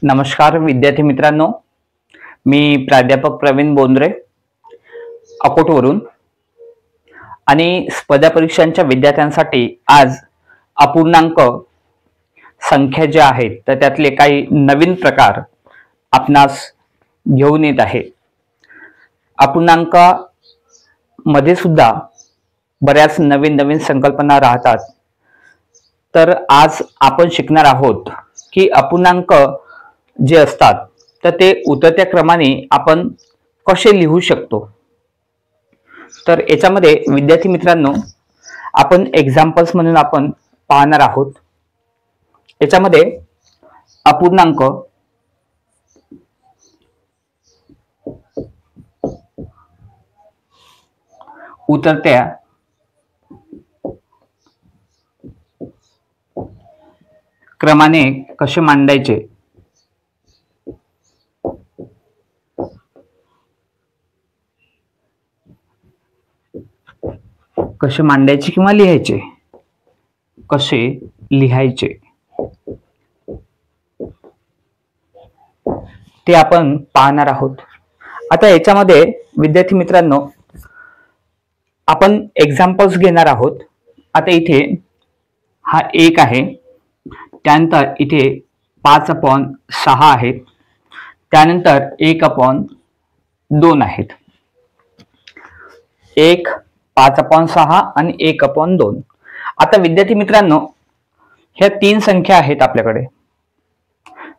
नमस्कार विद्यार्थी मित्रांनो, मी प्राध्यापक प्रवीण बोंद्रे अकोटवरून आणि स्पर्धा परीक्षांच्या विद्यार्थ्यांसाठी आज अपूर्णांक संख्या ज्या आहेत तर त्यातले काही नवीन प्रकार आपणास घेऊन येत आहे। अपूर्णांक मध्ये सुद्धा बऱ्याच नवीन संकल्पना राहतात। तर आज आपण शिकणार आहोत की अपूर्णांक जे असतात तर ते उतरत्या क्रमाने आपण कसे लिहू शकतो। तर याच्यामध्ये विद्यार्थी मित्रांनो आपण एग्जाम्पल्स म्हणून आपण पाहणार आहोत। याच्यामध्ये अपूर्णांक उतरत्या क्रमाने कसे मांडायचे किंवा लिहायचे, कसे लिहायचे ते आपण पाहणार आहोत। आता याच्यामध्ये विद्यार्थी मित्रांनो आपण एग्जाम्पल्स घेणार आहोत। आता इथे हा 1 आहे, त्यानंतर इथे 5/6 आहेत, त्यानंतर 1/2 आहेत। 1 5/6 आणि 1/2। आता विद्यार्थी मित्रांनो ह्या 3 संख्या आहेत आपल्याकडे।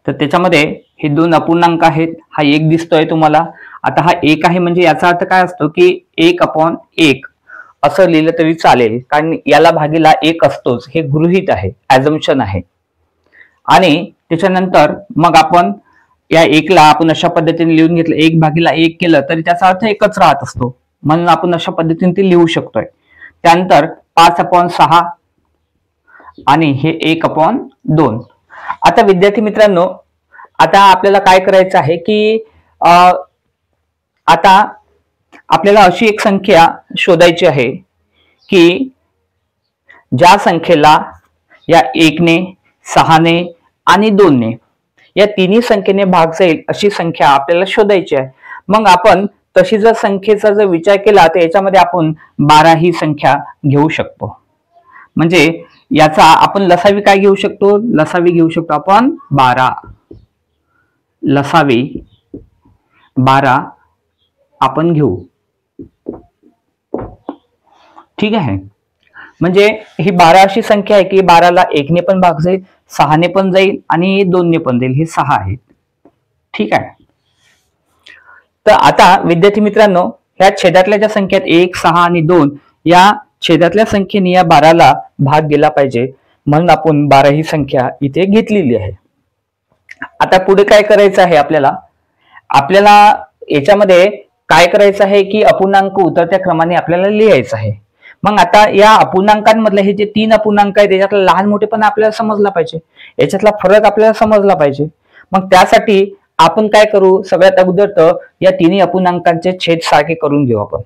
तर त्याच्यामध्ये हे 2 अपूर्णांक आहेत। हा 1 दिसतोय तुम्हाला। आता हा 1 आहे म्हणजे याचा अर्थ काय असतो की 1/1 असं लिहिलं तरी चालेल, कारण याला भागीला 1 असतोच, हे गृहीत आहे, ॲझम्पशन आहे। आणि त्याच्यानंतर मग आपण या 1 ला आपण अशा पद्धतीने लिहून घेतलं, 1/1 केलं तरी त्याचा अर्थ एकच राहत असतो, म्हणून आपण अशा पद्धतीने ते लिहू शकतोय। त्यानंतर 5/6 आणि हे 1/2। आता विद्यार्थी मित्रांनो आता आपल्याला काय करायचं आहे की आता आपल्याला अशी एक संख्या शोधायची आहे की ज्या संख्येला या 1 ने 6 ने आणि 2 ने या तिन्ही संख्येने भाग जाईल अशी संख्या आपल्याला शोधायची आहे। मग आपण तशी जर संख्येचा जर विचार केला तर याच्यामध्ये आपण 12 ही संख्या घेऊ शकतो। म्हणजे याचा आपण लसावी काय घेऊ शकतो, लसावी घेऊ शकतो आपण 12, लसावी 12 आपण घेऊ, ठीक आहे। म्हणजे ही 12 अशी संख्या आहे की 12 ला 1 ने पण भाग जाईल, 6 ने पण जाईल आणि 2 ने पण जाईल, हे 6 आहेत, ठीक आहे। तर आता विद्यार्थी मित्रांनो ह्या छेदातल्या ज्या संख्या आहेत 1 6 आणि 2 या छेदातल्या संख्येने या 12 ला भाग गेला पाहिजे, म्हणून आपण 12 ही संख्या इथे घेतलेली आहे। आता पुढे काय करायचं आहे आपल्याला याच्यामध्ये काय करायचं आहे की अपूर्णांक उतरत्या क्रमाने आपल्याला लिहायचं आहे। मग आता या अपूर्णांकांमधले हे जे 3 अपूर्णांक आहेत त्याच्यातला लहान मोठेपणा आपल्याला समजला पाहिजे, याच्यातला फरक आपल्याला समजला पाहिजे। मग त्यासाठी आपण काय करू, सगळ्यात अगोदर तर या तिन्ही अपूर्णांकांचे छेद सारखे करून घेऊ। आपण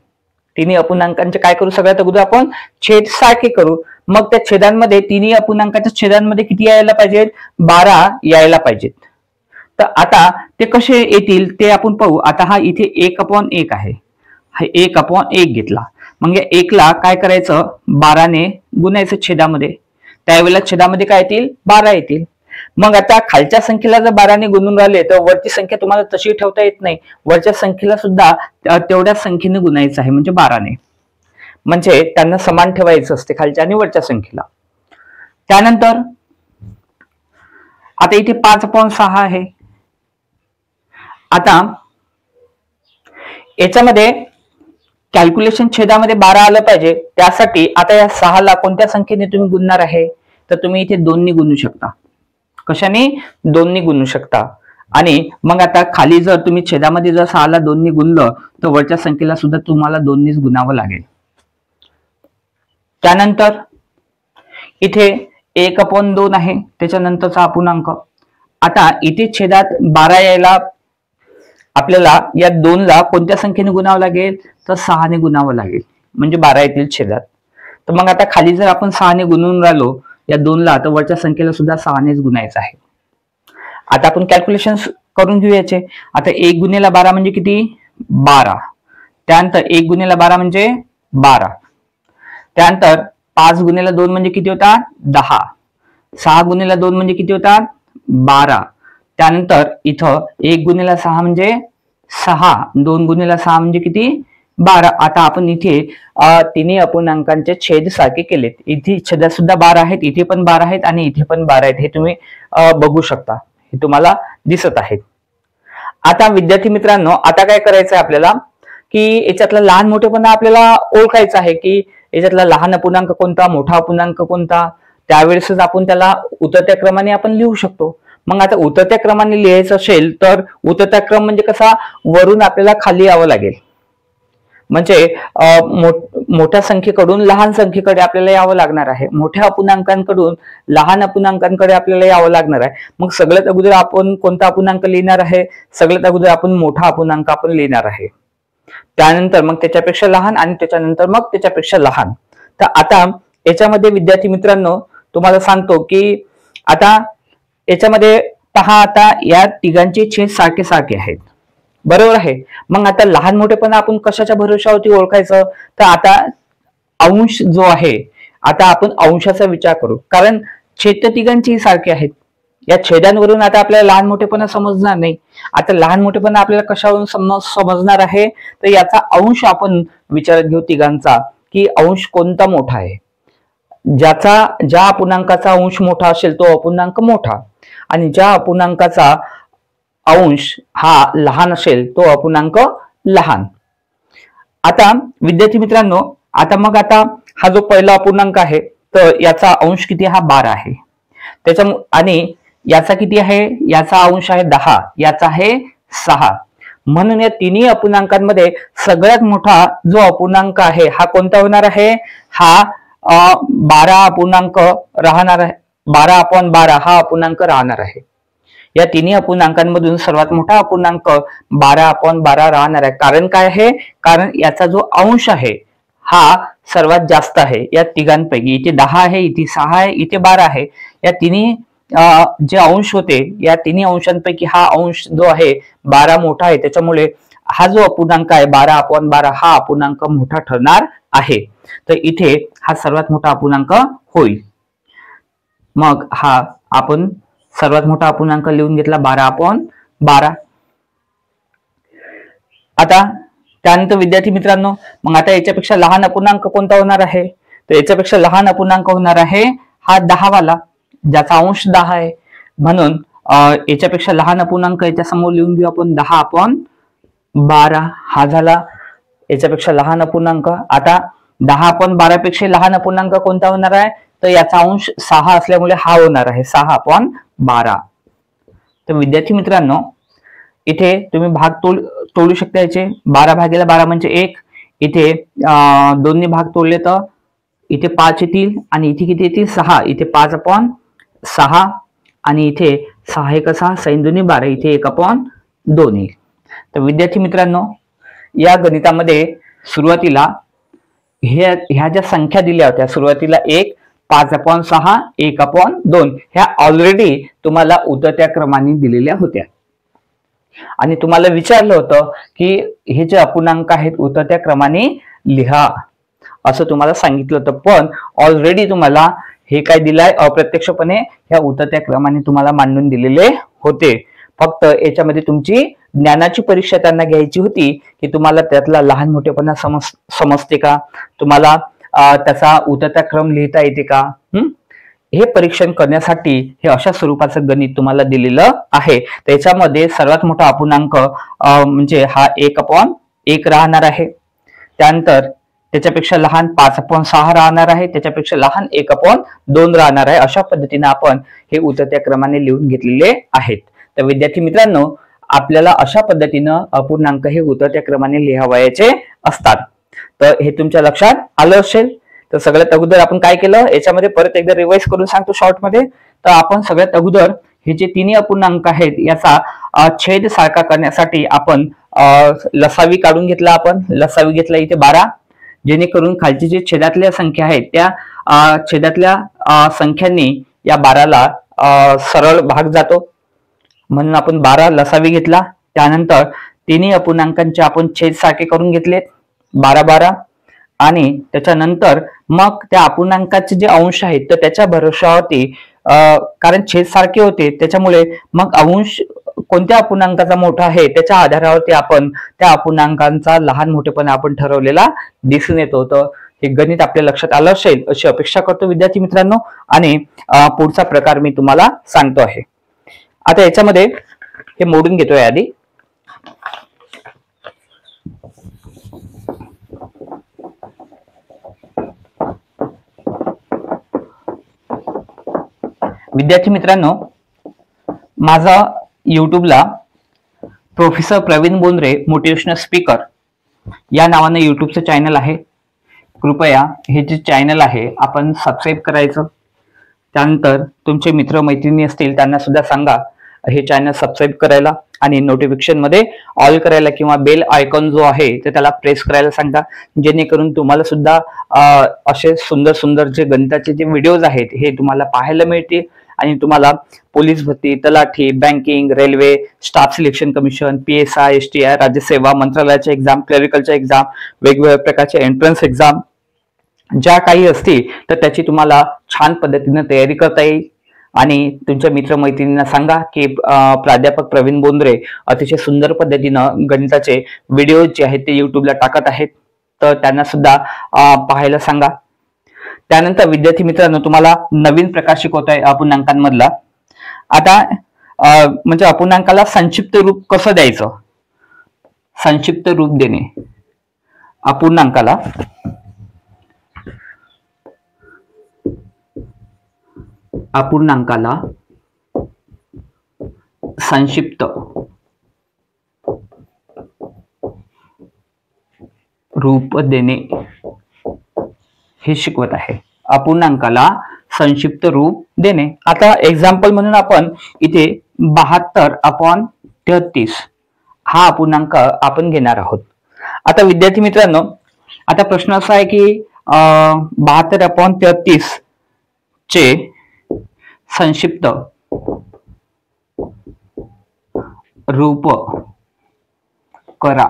तिन्ही अपूर्णांकांचे काय करू, सगळ्यात अगोदर आपण छेद सारखे करू। मग त्या छेदांमध्ये तिन्ही अपूर्णांकाच्या छेदांमध्ये किती यायला पाहिजेत, 12 यायला पाहिजेत। तर आता ते कसे येतील ते आपण पाहू। आता हा इथे 1/1 आहे, हा 1/1 घेतला, मग या 1 ला काय करायचं, 12 ने गुणायचं छेदामध्ये, त्यावेळेला छेदामध्ये काय येतील, 12 येतील। मग आता खालच्या संख्येला जर 12 ने गुणून राहिले तर वरची संख्या तुम्हाला तशी ठेवता येत नाही, वरच्या संख्येला सुद्धा तेवढ्याच संख्येने गुणायचं आहे, म्हणजे 12 ने, म्हणजे त्यांना समान ठेवायचं असते खालच्या आणि वरच्या संख्येला। त्यानंतर आता इथे 5/6 आहे। आता याच्यामध्ये कॅल्क्युलेशन छेदामध्ये 12 आलं पाहिजे, त्यासाठी आता या 6 ला कोणत्या संख्येने तुम्ही गुणणार आहे, तर तुम्ही इथे 2 ने गुणू शकता। कशाने, 2 ने गुणू शकता। आणि मग आता खाली जर तुम्ही छेदामध्ये जर 6 ला 2 ने गुणलं तर वरच्या संख्येला सुद्धा तुम्हाला 2 नेच गुणावं लागेल। त्यानंतर इथे 1/2 आहे, त्याच्यानंतरचा अपूर्णांक। आता इथे छेदात 12 यायला आपल्याला या 2 ला कोणत्या संख्येने गुणावं लागेल, तर 6 ने गुणावं लागेल, म्हणजे 12 येतील छेदात। तर मग आता खाली जर आपण 6 ने गुणून राहिलो या 2 ला, तर वरच्या संख्येला सुद्धा 6 नेच गुणायचं आहे। आता आपण कॅल्क्युलेशन करून घेऊ याचे. आता 1 गुणिले 12 म्हणजे किती? 12. त्यानंतर 1 गुणिले 12 म्हणजे 12. त्यानंतर 5 गुणिले 2 म्हणजे किती होतात? 10. 6 गुणिले 2 म्हणजे किती होतात? 12. त्यानंतर इथं 1 गुणिले 6 म्हणजे 6. 2 गुणिले 6 म्हणजे किती? 12. आता आपण इथे तिन्ही अपूर्णांकांचे छेद सारखे केलेत. इथे छेदात सुद्धा 12 आहेत, इथे पण 12 आहेत आणि इथे पण 12 आहेत. हे तुम्ही बघू शकता, हे तुम्हाला दिसत आहे. आता विद्यार्थी मित्रांनो, आता काय करायचं आहे आपल्याला की याच्यातला लहान मोठेपणा आपल्याला ओळखायचा आहे की याच्यातला लहान अपूर्णांक कोणता, मोठा अपूर्णांक कोणता. त्यावेळेसच आपण त्याला उतरत्या क्रमाने आपण लिहू शकतो. मग आता उतरत्या क्रमाने लिहायचं असेल तर उतरत्या क्रम म्हणजे कसा, वरून आपल्याला खाली यावं लागेल. म्हणजे मोठ्या संख्येकडून लहान संख्येकडे आपल्याला यावं लागणार आहे, मोठ्या अपूर्णांकांकडून लहान अपूर्णांकांकडे आपल्याला यावं लागणार आहे. मग सगळ्यात अगोदर आपण कोणता अपूर्णांक लिहिणार आहे? सगळ्यात अगोदर आपण मोठा अपूर्णांक आपण लिहिणार आहे. त्यानंतर मग त्याच्यापेक्षा लहान आणि त्याच्यानंतर मग त्याच्यापेक्षा लहान. तर आता याच्यामध्ये विद्यार्थी मित्रांनो तुम्हाला सांगतो की आता याच्यामध्ये पहा, आता या तिघांचे छेद सारखे सारखे आहेत, बरोबर आहे. मग आता लहान मोठेपणा आपण कशाच्या भरोशावरती ओळखायचं? तर आता अंश जो आहे, आता आपण अंशाचा विचार करू, कारण छेद तर तिघांचेही सारखे आहेत. या छेदांवरून आता आपल्याला लहान मोठेपणा समजणार नाही. आता लहान मोठेपणा आपल्याला कशावरून समजणार आहे? तर याचा अंश आपण विचारात घेऊ तिघांचा, की अंश कोणता मोठा आहे. ज्या अपूर्णांकाचा अंश मोठा असेल तो अपूर्णांक मोठा, आणि ज्या अपूर्णांकाचा अंश हा लहान असेल तो अपूर्णांक लहान. आता विद्यार्थी मित्रांनो, आता हा जो पहिला अपूर्णांक आहे तर याचा अंश किती? हा 12 आहे. आणि याचा किती आहे? याचा अंश आहे 10, याचा आहे 6. म्हणून या तिन्ही अपूर्णांकांमध्ये सगळ्यात मोठा जो अपूर्णांक आहे हा कोणता होणार आहे? हा 12 अपूर्णांक राहणार आहे. 12/12 हा अपूर्णांक राहणार आहे. या तिन्ही अपूर्णांकांमधून सर्वात मोठा अपूर्णांक 12/12 राहणार आहे. कारण काय आहे? कारण याचा जो अंश आहे हा सर्वात जास्त आहे या तिघांपैकी. इथे 10 आहे, इथे 6 आहे, इथे 12 आहे. या तिन्ही जे अंश होते, या तिन्ही अंशांपैकी हा अंश जो आहे 12 मोठा आहे. त्याच्यामुळे हा जो अपूर्णांक आहे 12/12 हा अपूर्णांक मोठा ठरणार आहे. तर इथे हा सर्वात मोठा अपूर्णांक होईल. मग हा आपण सर्वात मोठा अपूर्णांक लिहून घेतला 12/12. आता त्यानंतर विद्यार्थी मित्रांनो, मग आता याच्यापेक्षा लहान अपूर्णांक कोणता होणार आहे? तर याच्यापेक्षा लहान अपूर्णांक होणार आहे हा 10 वाला, ज्याचा अंश 10 आहे. म्हणून याच्यापेक्षा लहान अपूर्णांक याच्या समोर लिहून घेऊ आपण 10/12. हा झाला याच्यापेक्षा लहान अपूर्णांक. आता 10/12 पेक्षा लहान अपूर्णांक कोणता होणार आहे? तर याचा अंश 6 असल्यामुळे हा होणार आहे 6/12. तर विद्यार्थी मित्रांनो, इथे तुम्ही भाग तोडू शकता. याचे 12/12 म्हणजे 1. इथे 2 भाग तोडले तर इथे 5 येतील आणि इथे किती येतील? 6. इथे 5/6 आणि इथे 6 1 6 6 2 12. इथे 1/2 येईल. तर विद्यार्थी मित्रांनो, या गणितामध्ये सुरुवातीला ह्या ज्या संख्या दिल्या होत्या, सुरुवातीला 1, 5/6, 1/2 ह्या ऑलरेडी तुम्हाला उतरत्या क्रमाने दिलेल्या होत्या. आणि तुम्हाला विचारलं होतं की हे जे अपूर्णांक आहेत उतरत्या क्रमाने लिहा, असं तुम्हाला सांगितलं होतं. पण ऑलरेडी तुम्हाला हे काय दिलंय? अप्रत्यक्षपणे ह्या उतरत्या क्रमाने तुम्हाला मांडून दिलेले होते. फक्त याच्यामध्ये तुमची ज्ञानाची परीक्षा त्यांना घ्यायची होती की तुम्हाला त्यातला लहान मोठेपणा समजते का, तुम्हाला त्याचा उतरत्या क्रम लिहिता येते का. हे परीक्षण करण्यासाठी हे अशा स्वरूपाचं गणित तुम्हाला दिलेलं आहे. त्याच्यामध्ये सर्वात मोठा अपूर्णांक म्हणजे हा 1/1 राहणार आहे. त्यानंतर त्याच्यापेक्षा लहान 5/6 राहणार आहे. त्याच्यापेक्षा लहान 1/2 राहणार आहे. अशा पद्धतीने आपण हे उतरत्या क्रमाने लिहून घेतलेले आहेत. तर विद्यार्थी मित्रांनो, आपल्याला अशा पद्धतीनं अपूर्णांक हे उतरत्या क्रमाने लिहावयाचे असतात. तर हे तुमच्या लक्षात आलं असेल. तर सगळ्यात अगोदर आपण काय केलं, याच्यामध्ये परत एकदा रिवाइज करून सांगतो शॉर्ट मध्ये. तर आपण सगळ्यात अगोदर हे जे तिन्ही अपूर्णांक आहेत याचा छेद सारखा करण्यासाठी आपण लसावी काढून घेतला. आपण लसावी घेतला इथे 12, जेणेकरून खालची जे छेदातल्या संख्या आहेत त्या छेदातल्या संख्यांनी या 12ला सरळ भाग जातो. म्हणून आपण 12 लसावी घेतला. त्यानंतर तिन्ही अपूर्णांकांचे आपण छेद सारखे करून घेतलेत 12 12, आणि त्याच्यानंतर मग त्या अपूर्णांकाचे जे अंश आहेत तर त्याच्या भरोशावरती कारण छेद सारखे होते त्याच्यामुळे मग अंश कोणत्या अपूर्णांकाचा मोठा आहे त्याच्या आधारावरती आपण त्या अपूर्णांकांचा लहान मोठेपणा आपण ठरवलेला दिसून येतो. तर हे गणित आपल्या लक्षात आलं असेल अशी अपेक्षा करतो विद्यार्थी मित्रांनो. आणि पुढचा प्रकार मी तुम्हाला सांगतो आहे. आता याच्यामध्ये हे मोडून घेतोय आधी. विद्यार्थी मित्रांनो, माझा युट्यूबला professor Praveen Bondre motivational speaker या नावाने युट्यूबचं चॅनल आहे. कृपया हे जे चॅनल आहे आपण सबस्क्राईब करायचं. त्यानंतर तुमचे मित्र मैत्रिणी असतील त्यांना सुद्धा सांगा हे चॅनल सबस्क्राईब करायला आणि नोटिफिकेशन मध्ये ऑल करायला किंवा बेल आयकॉन जो आहे ते त्याला प्रेस करायला सांगा, जेणेकरून तुम्हाला सुद्धा असे सुंदर सुंदर जे गणिताचे जे व्हिडिओज आहेत हे तुम्हाला पाहायला मिळतील. आणि तुम्हाला पोलीस भरती, तलाठी, banking, railway, staff selection commission, PSI, STI, राज्यसेवा मंत्रालयाच्या एक्झाम, क्लरिकलच्या एक्झाम, वेगवेगळ्या प्रकारच्या एंट्रन्स एक्झाम ज्या काही असतील तर त्याची तुम्हाला छान पद्धतीने तयारी करता येईल. आणि तुमच्या मित्रमैत्रिणींना सांगा की प्राध्यापक प्रवीण बोंद्रे अतिशय सुंदर पद्धतीनं गणिताचे व्हिडिओ जे आहेत ते युट्यूबला टाकत आहेत, तर त्यांना सुद्धा पाहायला सांगा. त्यानंतर विद्यार्थी मित्रांनो, तुम्हाला नवीन प्रकार शिकवत आहे अपूर्णांकांमधला. आता म्हणजे अपूर्णांकाला संक्षिप्त रूप कसं द्यायचं, संक्षिप्त रूप देणे अपूर्णांकाला. अपूर्णांकाला संक्षिप्त रूप देणे हे शिकवत आहे. अपूर्णांकाला संक्षिप्त रूप देणे. आता एक्झाम्पल म्हणून आपण इथे 72/33 हा अपूर्णांक आपण घेणार आहोत. आता विद्यार्थी मित्रांनो, आता प्रश्न असा आहे की 72/33 चे संक्षिप्त रूप करा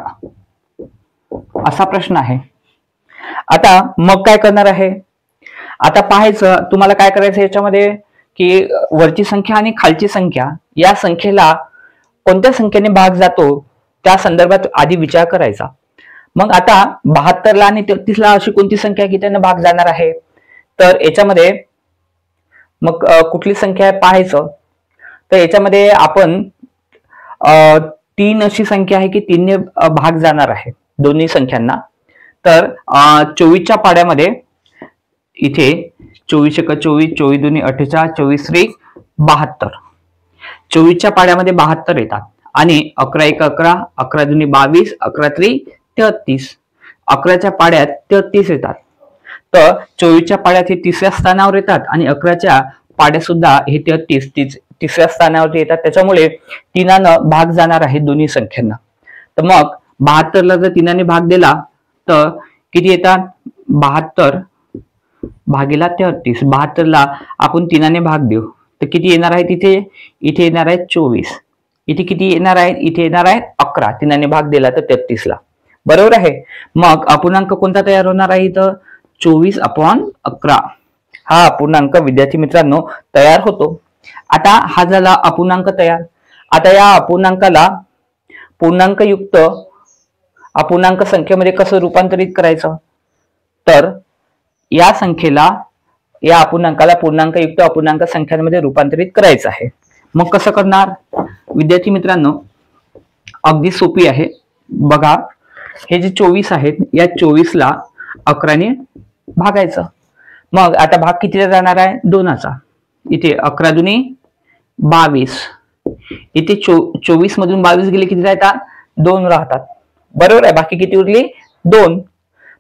असा प्रश्न आहे. आता मग काय करणार आहे, आता पाहायचं तुम्हाला काय करायचं याच्यामध्ये की वरची संख्या आणि खालची संख्या या संख्येला कोणत्या संख्येने भाग जातो त्या संदर्भात आधी विचार करायचा. मग आता 72ला आणि 33ला अशी कोणती संख्या की त्यांना भाग जाणार आहे, तर याच्यामध्ये मग कुठली संख्या आहे पाहायचं. तर याच्यामध्ये आपण 3 अशी संख्या आहे की 3ने भाग जाणार आहे दोन्ही संख्यांना. तर 24च्या पाड्यामध्ये इथे 24 × 24, 24 × 2 = 48, 24 × 3 = 72. 24च्या पाड्यामध्ये 72 येतात आणि 11 × 11, 11 × 2 = 22, 11 × 3 = 33. 11च्या पाड्यात 33 येतात. तर 24च्या पाड्यात हे तिसऱ्या स्थानावर येतात आणि 11च्या पाड्यात सुद्धा हे 33 तिसऱ्या स्थानावरती येतात. त्याच्यामुळे 3ने भाग जाणार आहे दोन्ही संख्यांना. तर मग 72ला जर 3ने भाग दिला तर किती येतात, 72 भागीला 33. 72ला आपण 3ने भाग देऊ तर किती येणार आहे, इथे येणार आहे 24. इथे किती येणार आहे, इथे येणार आहे 11. 3ने भाग दिला तर 33ला. बरोबर आहे. मग अपूर्णांक कोणता तयार होणार आहे, इथं 24/11 हा अपूर्णांक विद्यार्थी मित्रांनो तयार होतो. आता हा झाला अपूर्णांक तयार. आता या अपूर्णांकाला पूर्णांकयुक्त अपूर्णांक संख्येमध्ये कसं रूपांतरित करायचं, तर या संख्येला या अपूर्णांकाला पूर्णांकयुक्त अपूर्णांक संख्यांमध्ये रूपांतरित करायचं आहे. मग कसं करणार विद्यार्थी मित्रांनो, अगदी सोपी आहे. बघा हे जे 24 आहेत या 24ला 11ने भागायचं. मग आता भाग कितीला जाणार आहे, 2चा. इथे 11 × 2 = 22. इथे 24 मधून 22 गेले किती राहतात, 2 राहतात. बरोबर आहे. बाकी किती उरली, 2.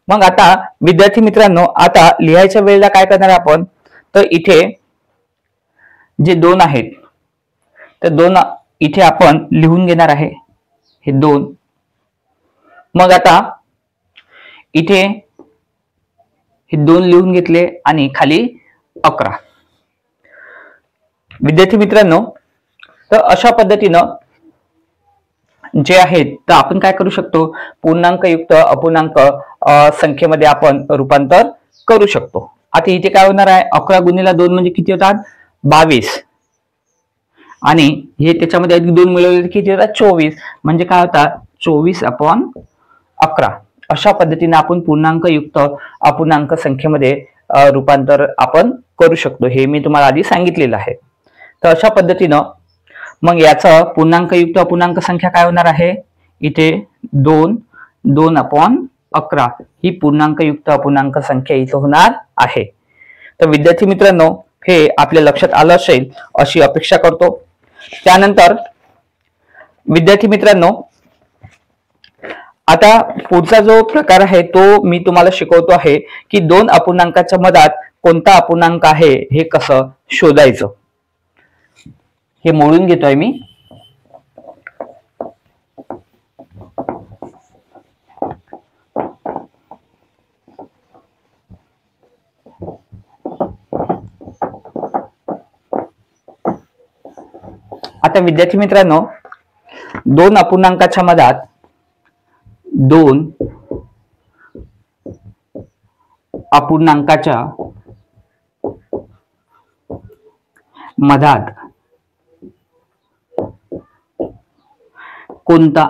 मग आता विद्यार्थी मित्रांनो, आता लिहायच्या वेळेला काय करणार आपण, तर इथे जे 2 आहेत तर 2 इथे आपण लिहून घेणार आहे हे 2. मग आता इथे हे 2 लिहून घेतले आणि खाली 11. विद्यार्थी मित्रांनो, तर अशा पद्धतीनं जे आहेत तर आपण काय करू शकतो, पूर्णांक युक्त अपूर्णांक संख्येमध्ये आपण रूपांतर करू शकतो. आता इथे काय होणार आहे, 11 गुणिले 2 म्हणजे किती होतात, 22. आणि हे त्याच्यामध्ये अधिक 2 मिळवले किती होतात, 24. म्हणजे काय होतात, 24/11. अशा पद्धतीने आपण पूर्णांक युक्त अपूर्णांक संख्येमध्ये रूपांतर आपण करू शकतो. हे मी तुम्हाला आधी सांगितलेलं आहे. तर अशा पद्धतीनं मग याचं पूर्णांक युक्त अपूर्णांक संख्या काय होणार आहे, इथे 2/11 ही पूर्णांक युक्त अपूर्णांक संख्या इथं होणार आहे. तर विद्यार्थी मित्रांनो, हे आपल्या लक्षात आलं असेल अशी अपेक्षा करतो. त्यानंतर विद्यार्थी मित्रांनो, आता पुढचा जो प्रकार आहे तो मी तुम्हाला शिकवतो आहे की दोन अपूर्णांकाच्या मधात कोणता अपूर्णांक आहे हे कसं शोधायचं. हे मोडून घेतोय मी. आता विद्यार्थी मित्रांनो, दोन अपूर्णांकाच्या मधात दोन अपूर्णांकाच्या मधात कोणता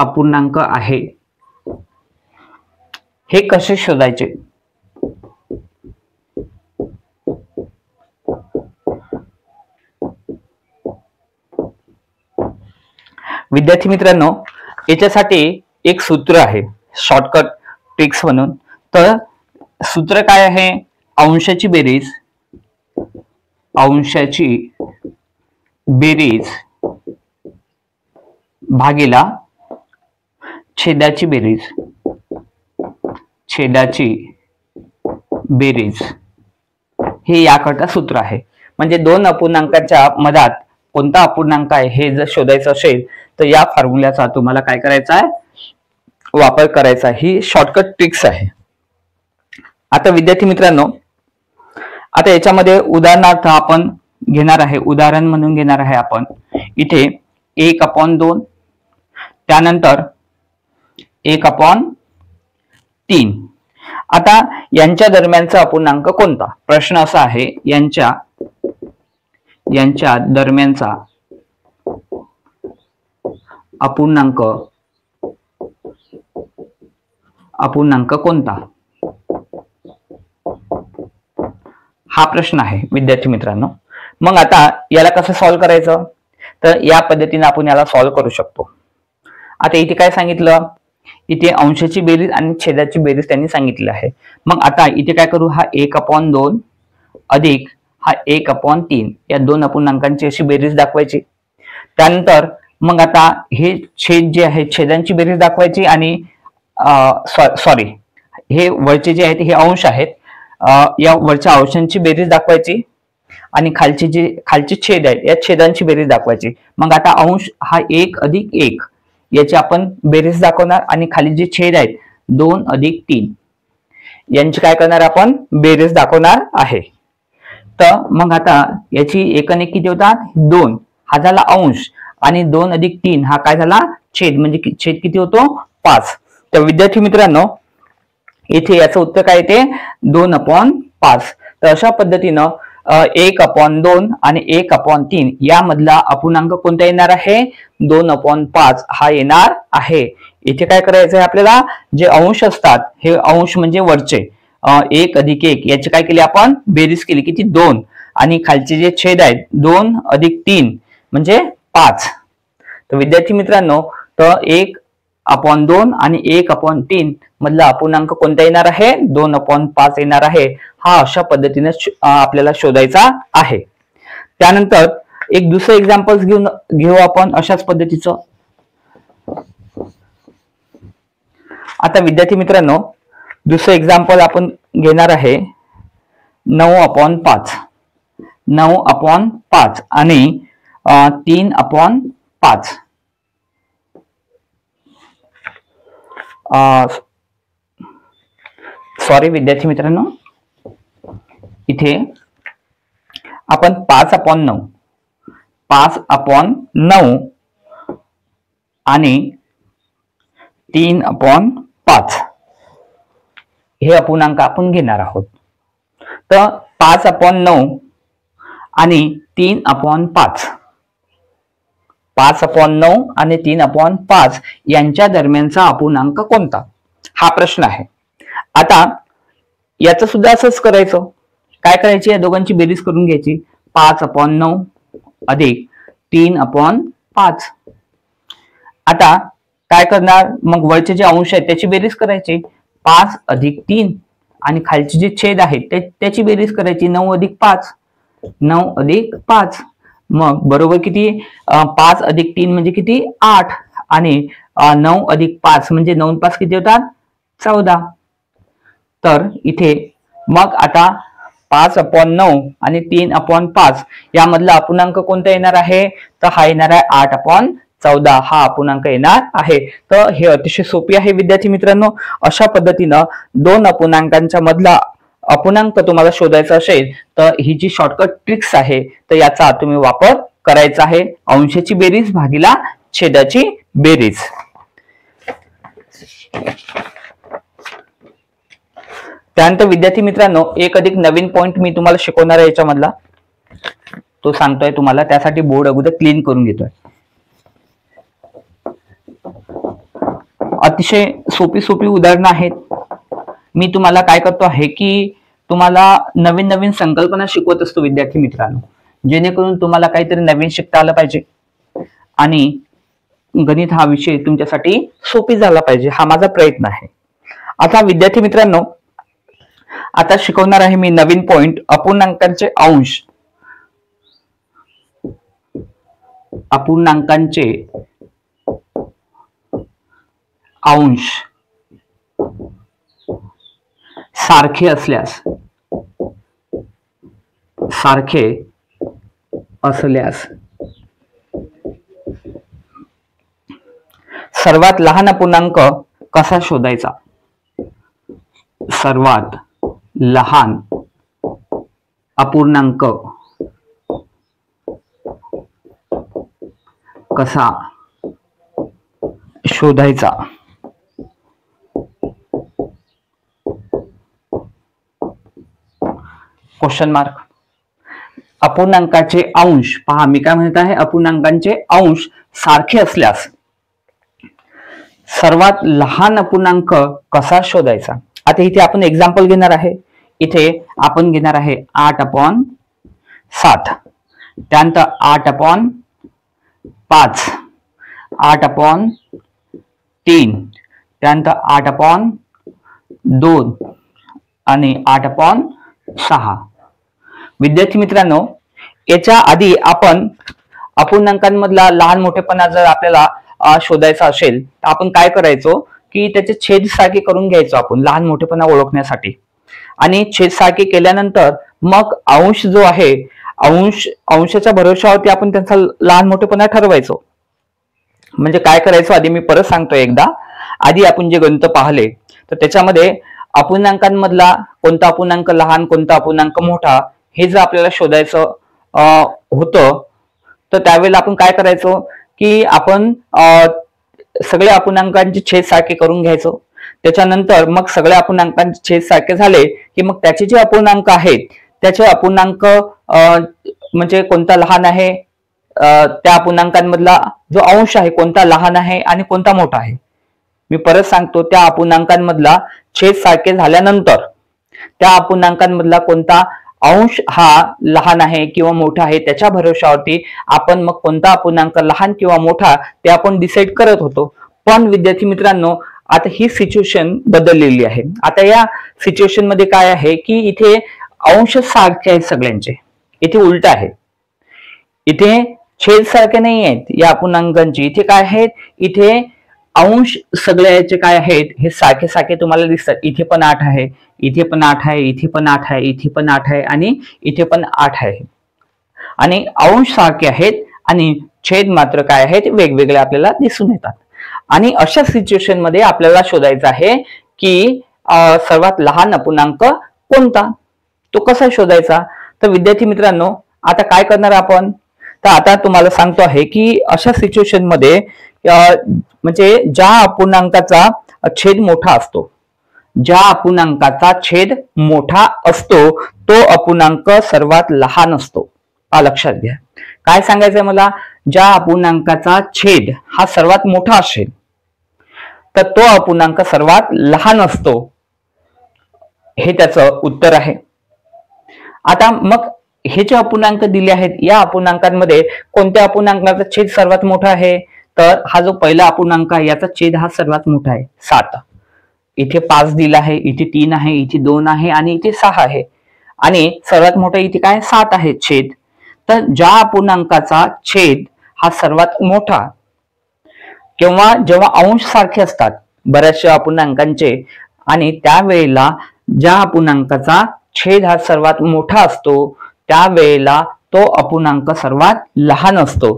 अपूर्णांक आहे हे कसे शोधायचे. विद्यार्थी मित्रांनो, याच्यासाठी एक सूत्र आहे शॉर्टकट ट्रिक्स म्हणून. तर सूत्र काय आहे, अंशाची बेरीज भागिला छेदाची बेरीज हे याकरता सूत्र आहे. म्हणजे दोन अपूर्णांकाच्या मधात कोणता अपूर्णांक आहे हे जर शोधायचं असेल तर या फॉर्म्युल्याचा तुम्हाला काय करायचा आहे, वापर करायचा. ही शॉर्टकट ट्रिक्स आहे. आता विद्यार्थी मित्रांनो, आता याच्यामध्ये उदाहरणार्थ आपण घेणार आहे, उदाहरण म्हणून घेणार आहे आपण इथे 1/2, त्यानंतर 1/3. आता यांच्या दरम्यानचा अपूर्णांक कोणता, प्रश्न असा आहे. यांच्या दरम्यानचा अपूर्णांक कोणता, हा प्रश्न आहे विद्यार्थी मित्रांनो. मग आता याला कसं सॉल्व्ह करायचं, तर या पद्धतीने आपण याला सॉल्व्ह करू शकतो. आता इथे काय सांगितलं, इथे अंशाची बेरीज आणि छेदाची बेरीज त्यांनी सांगितली आहे. मग आता इथे काय करू, हा 1/2 अधिक हा 1/3 या दोन अपूर्णांकांची अशी बेरीज दाखवायची. त्यानंतर मग आता हे छेद जे आहे छेदांची बेरीज दाखवायची आणि सॉरी हे वरचे जे आहेत हे अंश आहेत, या वरच्या अंशांची बेरीज दाखवायची आणि खालचे छेद आहेत या छेदांची बेरीज दाखवायची. मग आता अंश हा 1+1 याची आपण बेरीज दाखवणार आणि खाली जे छेद आहेत 2+3 यांची काय करणार आपण बेरीज दाखवणार आहे. तर मग आता याची 1 आणि 1 किती होतात, 2 हा झाला अंश आणि 2+3 हा काय झाला छेद, म्हणजे छेद किती होतो 5. तर विद्यार्थी मित्रांनो, इथे याचं उत्तर काय येते 2/5. तर अशा पद्धतीनं 1/2 आणि 1/3 यामधला अपूर्णांक कोणता येणार आहे, 2/5 हा येणार आहे. इथे काय करायचं आहे आपल्याला, जे अंश असतात हे अंश म्हणजे वरचे 1+1 याची काय केली आपण बेरीज केली, किती 2, आणि खालचे जे छेद आहेत 2+3 म्हणजे 5. तर विद्यार्थी मित्रांनो, तर 1/2 आणि 1/3 मधला अपूर्णांक कोणता येणार आहे, 2/5 येणार आहे. हा अशा पद्धतीने आपल्याला शोधायचा आहे. त्यानंतर एक दुसरं एक्झाम्पल घेऊ आपण अशाच पद्धतीचं. आता विद्यार्थी मित्रांनो, दुसरं एक्झाम्पल आपण घेणार आहे 9/5 आणि 3/5. सॉरी विद्यार्थी मित्रांनो, इथे आपण 5/9 आणि 3/5 हे अपूर्णांक आपण घेणार आहोत. तर 5/9 आणि 3/5 5/9 आणि 3/5 यांच्या दरम्यानचा अपूर्णांक कोणता, हा प्रश्न आहे. आता याचं सुद्धा असंच करायचं. काय करायची, या दोघांची बेरीज करून घ्यायची. 5/9 अधिक 3/5. आता काय करणार, मग वरचे जे अंश आहेत त्याची बेरीज करायची. 5 अधिक 3 आणि खालचे जे छेद आहेत त्याची बेरीज करायची. 9 अधिक 5 9 अधिक 5. मग बरोबर किती, 5 अधिक 3 म्हणजे किती, 8 आणि 9 अधिक 5 म्हणजे 9 5 किती होतात, 14. तर इथे मग आता 5/9 आणि 3/5 यामधला अपूर्णांक कोणता येणार आहे, तर हा येणार आहे 8/14 हा अपूर्णांक येणार आहे. तर हे अतिशय सोपी आहे विद्यार्थी मित्रांनो. अशा पद्धतीनं दोन अपूर्णांकांच्या मधला अपूर्णांक तुम्हाला शोधायचा असेल तर ही जी शॉर्टकट ट्रिक्स आहे तर याचा तुम्ही वापर करायचा आहे. अंशाची बेरीज भागिला छेदाची बेरीज. त्यानंतर विद्यार्थी मित्रांनो एक अधिक नवीन पॉइंट मी तुम्हाला शिकवणार आहे याच्यामधला, तो सांगतोय तुम्हाला. त्यासाठी बोर्ड अगोदर क्लीन करून घेतोय. अतिशय सोपी उदाहरणं आहेत. मी तुम्हाला काय करतो आहे की तुम्हाला नवीन नवीन संकल्पना शिकवत असतो विद्यार्थी मित्रांनो, जेणेकरून तुम्हाला काहीतरी नवीन शिकता आलं पाहिजे आणि गणित हा विषय तुमच्यासाठी सोपी झाला पाहिजे, हा माझा प्रयत्न आहे. आता विद्यार्थी मित्रांनो आता शिकवणार आहे मी नवीन पॉइंट, अपूर्णांकांचे अंश. अपूर्णांकांचे अंश सारखे असल्यास सर्वात लहान अपूर्णांक कसा शोधायचा, सर्वात लहान अपूर्णांक कसा शोधायचा. Question mark. अपूर्णांकाचे अंश पहा, मी काय म्हणत आहे, अपूर्णांकांचे अंश सारखे असल्यास सर्वात लहान अपूर्णांक कसा शोधायचा. आता इथे आपण एक्झाम्पल घेणार आहे. इथे आपण घेणार आहे 8/7, त्यानंतर 8/5, 8/3, त्यानंतर 8/2 आणि 8/6. विद्यार्थी मित्रांनो याच्या आधी आपण अपूर्णांकांमधला लहान मोठेपणा जर आपल्याला शोधायचा असेल तर आपण काय करायचो की त्याचे छेद सारखे करून घ्यायचो आपण लहान मोठेपणा ओळखण्यासाठी. आणि छेद सारखे केल्यानंतर मग अंश जो आहे, अंशाच्या भरोशावरती आपण त्यांचा लहान मोठेपणा ठरवायचो. म्हणजे काय करायचो आधी मी परत सांगतोय एकदा, आधी आपण जे गणित पाहिले तर त्याच्यामध्ये अपूर्णांकांमधला कोणता अपूर्णांक लहान कोणता अपूर्णांक मोठा हे जर आपल्याला शोधायचं होतं तर त्यावेळेला आपण काय करायचो की आपण सगळ्या अपूर्णांकांचे छेद सारखे करून घ्यायचो. त्याच्यानंतर मग सगळ्या अपूर्णांकांचे छेद सारखे झाले की मग त्याचे जे अपूर्णांक आहेत त्याचे अपूर्णांक म्हणजे कोणता लहान आहे, त्या अपूर्णांकांमधला जो अंश आहे कोणता लहान आहे आणि कोणता मोठा आहे. मी परत सांगतो, त्या अपूर्णांकांमधला छेद सारखे झाल्यानंतर त्या अपूर्णांकांमधला कोणता अंश हा लहान आहे किंवा मोठा आहे त्याच्या भरोशावरती आपण मग कोणता अपूर्णांक लहान किंवा मोठा ते आपण डिसाईड करत होतो. पण विद्यार्थी मित्रांनो आता ही सिच्युएशन बदललेली आहे. आता या सिच्युएशन मध्ये काय आहे की इथे अंश सारखे आहेत सगळ्यांचे, इथे उलट आहे. इथे छेद सारखे नाही आहेत या अपूर्णांकांची, इथे काय आहेत, इथे अंश सगळ्याचे काय आहेत हे सारखे सारखे तुम्हाला दिसतात. इथे पण 8 आहे, इथे पण 8 आहे, इथे पण 8 आहे, इथे पण 8 आहे आणि इथे पण 8 आहे. आणि अंश सारखे आहेत आणि छेद मात्र काय आहेत वेगवेगळे आपल्याला दिसून येतात. आणि अशा सिच्युएशन मध्ये आपल्याला शोधायचं आहे की सर्वात लहान अपूर्णांक कोणता, तो कसा शोधायचा? तर विद्यार्थी मित्रांनो, आता काय करणार आपण, तर आता तुम्हाला सांगतो आहे की अशा सिच्युएशन मध्ये म्हणजे ज्या अपूर्णांकाचा छेद मोठा असतो, ज्या अपूर्णांकाचा छेद मोठा असतो तो अपूर्णांक सर्वात लहान असतो. लक्षात घ्या, काय सांगायचंय मला, ज्या अपूर्णांकाचा छेद हा सर्वात मोठा असेल तर तो अपूर्णांक सर्वात लहान असतो, हे त्याचं उत्तर आहे. आता मग हे जे अपूर्णांक दिले आहेत, या अपूर्णांकांमध्ये कोणत्या अपूर्णांकाचा छेद सर्वात मोठा आहे? तर हा जो पहिला अपूर्णांक आहे याचा छेद हा सर्वात मोठा आहे, 7. इथे 5 दिला आहे, इथे 3 आहे, इथे 2 आहे आणि इथे 6 आहे, आणि सर्वात मोठा इथे काय 7 आहे छेद. तर ज्या अपूर्णांकाचा छेद हा सर्वात मोठा, किंवा जेव्हा अंश सारखे असतात बऱ्याचशा अपूर्णांकांचे, आणि त्यावेळेला ज्या अपूर्णांकाचा छेद हा सर्वात मोठा असतो त्यावेळेला तो अपूर्णांक सर्वात लहान असतो.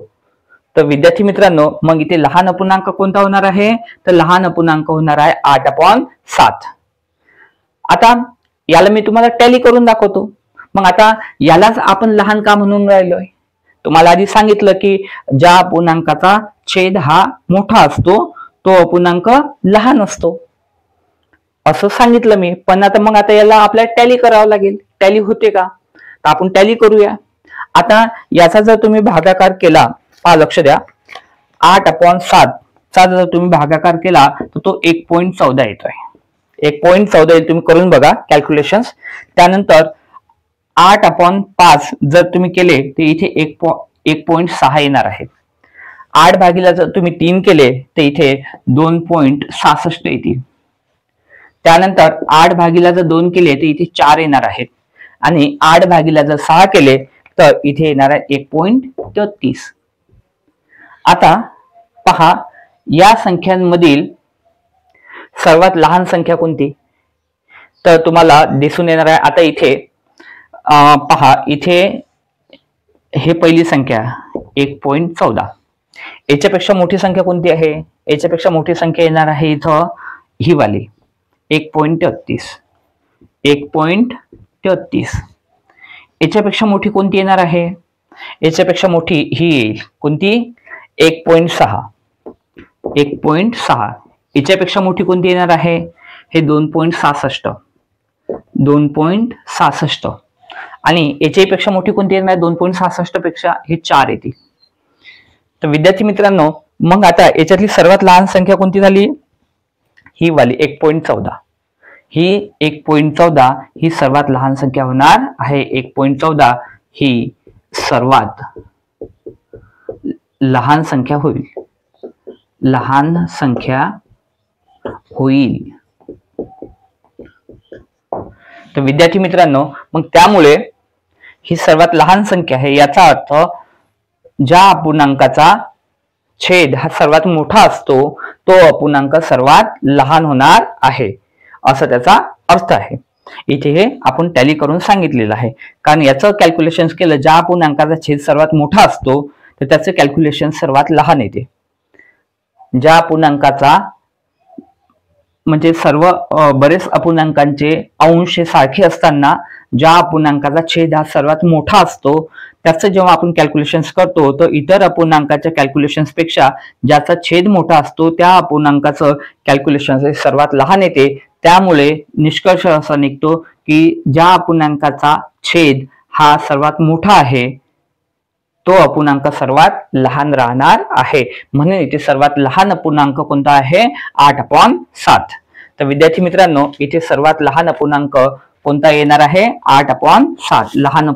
तर विद्यार्थी मित्रांनो, मग इथे लहान अपूर्णांक कोणता होणार आहे? तर लहान अपूर्णांक होणार आहे 8/7. आता याला मी तुम्हाला टॅली करून दाखवतो. मग आता यालाच आपण लहान का म्हणून राहिलोय? तुम्हाला आधी सांगितलं की ज्या अपूर्णांकाचा छेद हा मोठा असतो तो अपूर्णांक लहान असतो, असं सांगितलं मी. पण आता मग आता याला आपल्याला टॅली करावं लागेल. टॅली होते का? तर आपण टॅली करूया. आता याचा जर तुम्ही भागाकार केला, लक्ष द्या, 8/7 चा जर तुम्ही भागाकार केला तर तो 1.14 येतोय. 1.14 तुम्ही करून बघा कॅल्क्युलेशन्स. त्यानंतर 8/5 जर तुम्ही केले तर इथे 1.6 येणार आहे. 8 भागीला जर तुम्ही 3 केले तर इथे 2.66 येतील. त्यानंतर 8 भागीला जर 2 केले तर इथे 4 येणार आहेत, आणि 8 भागीला जर 6 केले तर इथे येणार आहे 1.33. आता पहा, या संख्यांमधील सर्वात लहान संख्या कोणती? तर तुम्हाला दिसून येणार आहे. आता इथे पहा, इथे हे पहिली संख्या 1.14. याच्यापेक्षा मोठी संख्या कोणती आहे? याच्यापेक्षा मोठी संख्या येणार आहे इथं ही वाली 1.33. 1.33. याच्यापेक्षा मोठी कोणती येणार आहे? याच्यापेक्षा मोठी ही येईल कोणती? 1.6. 1.6. याच्यापेक्षा मोठी कोणती येणार आहे? हे 2.66. 2.66. आणि याच्यापेक्षा मोठी कोणती येणार? 2.66 पेक्षा हे 4 येतील. तर विद्यार्थी मित्रांनो, मग आता याच्यातली सर्वात लहान संख्या कोणती झाली? ही वाली 1.14. ही 1.14 ही सर्वात लहान संख्या होणार आहे. 1.14 ही सर्वात लहान संख्या होईल. लहान संख्या होईल. तर विद्यार्थी मित्रांनो, मग त्यामुळे ही सर्वात लहान संख्या आहे. याचा अर्थ ज्या अपूर्णांकाचा छेद हा सर्वात मोठा असतो तो अपूर्णांक सर्वात लहान होणार आहे, असं त्याचा अर्थ आहे. इथे हे आपण टॅली करून सांगितलेलं आहे. कारण याचं कॅल्क्युलेशन केलं, ज्या अपूर्णांकाचा छेद सर्वात मोठा असतो तर त्याचं कॅल्क्युलेशन सर्वात लहान येते. ज्या अपूर्णांकाचा म्हणजे सर्व बरेच अपूर्णांकांचे अंश सारखे असताना ज्या अपूर्णांकाचा छेद हा सर्वात मोठा असतो त्याचं जेव्हा आपण कॅल्क्युलेशन्स करतो तर इतर अपूर्णांकाच्या कॅल्क्युलेशन्स पेक्षा ज्याचा छेद मोठा असतो त्या अपूर्णांकाचं कॅल्क्युलेशन सर्वात लहान येते. त्यामुळे निष्कर्ष असा निघतो की ज्या अपूर्णांकाचा छेद हा सर्वात मोठा आहे तो अपूर्णांक सर्वात लहान राहणार आहे. म्हणून इथे सर्वात लहान अपूर्णांक कोणता आहे? 8/7. तर विद्यार्थी मित्रांनो, इथे सर्वात लहान अपूर्णांक कोणता येणार आहे? 8/7. लहान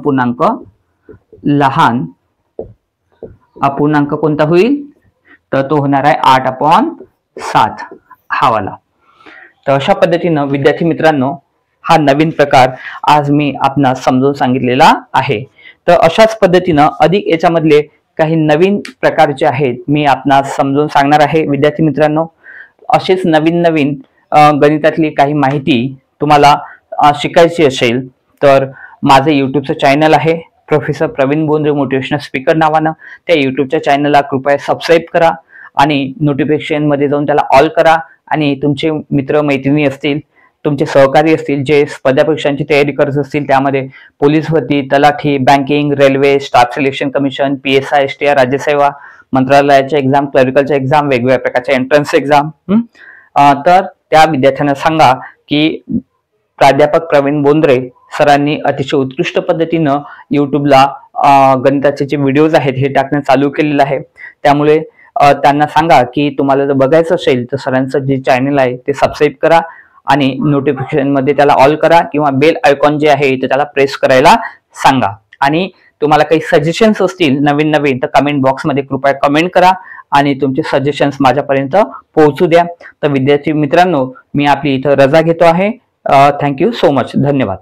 अपूर्णांक कोणता होईल? तर तो होणार आहे 8/7 हा वाला. तर अशा पद्धतीनं विद्यार्थी मित्रांनो, हा नवीन प्रकार आज मी आपणास समजून सांगितलेला आहे. तर अशाच पद्धतीनं अधिक याच्यामधले काही नवीन प्रकार जे आहेत मी आपणास समजून सांगणार आहे. विद्यार्थी मित्रांनो, असेच नवीन नवीन गणितातली काही माहिती तुम्हाला शिकायची असेल तर माझे युट्यूबचं चॅनल आहे professor Praveen Bondre motivational speaker नावानं. त्या युट्यूबच्या चॅनलला कृपया सबस्क्राईब करा आणि नोटिफिकेशन मध्ये जाऊन त्याला ऑल करा. आणि तुमचे मित्र मैत्रिणी असतील तुमचे सहकारी असतील जे स्पर्धा परीक्षांची तयारी करत असतील, त्यामध्ये पोलीस भरती, तलाठी, banking, railway, staff selection commission, PSI, STR, राज्यसेवा, मंत्रालयाच्या एक्झाम, क्लरिकलच्या एक्झाम, वेगवेगळ्या प्रकारच्या एंट्रन्स एक्झाम, तर त्या विद्यार्थ्यांना सांगा की प्राध्यापक प्रवीण बोंद्रे सरांनी अतिशय उत्कृष्ट पद्धतीनं युट्यूबला गणिताचे जे व्हिडिओज आहेत हे टाकणं चालू केलेलं आहे. त्यामुळे त्यांना सांगा की तुम्हाला जर बघायचं असेल तर सरांचं जे चॅनल आहे ते सबस्क्राईब करा आणि नोटिफिकेशन मध्ये त्याला ऑल करा किंवा बेल आयकॉन जे आहे ते त्याला प्रेस करायला सांगा. आणि तुम्हाला काही सजेशन्स असतील नवीन तर कमेंट बॉक्समध्ये कृपया कमेंट करा आणि तुमचे सजेशन्स माझ्यापर्यंत पोहोचू द्या. तर विद्यार्थी मित्रांनो, मी आपली इथं रजा घेतो आहे. Thank you so much. धन्यवाद.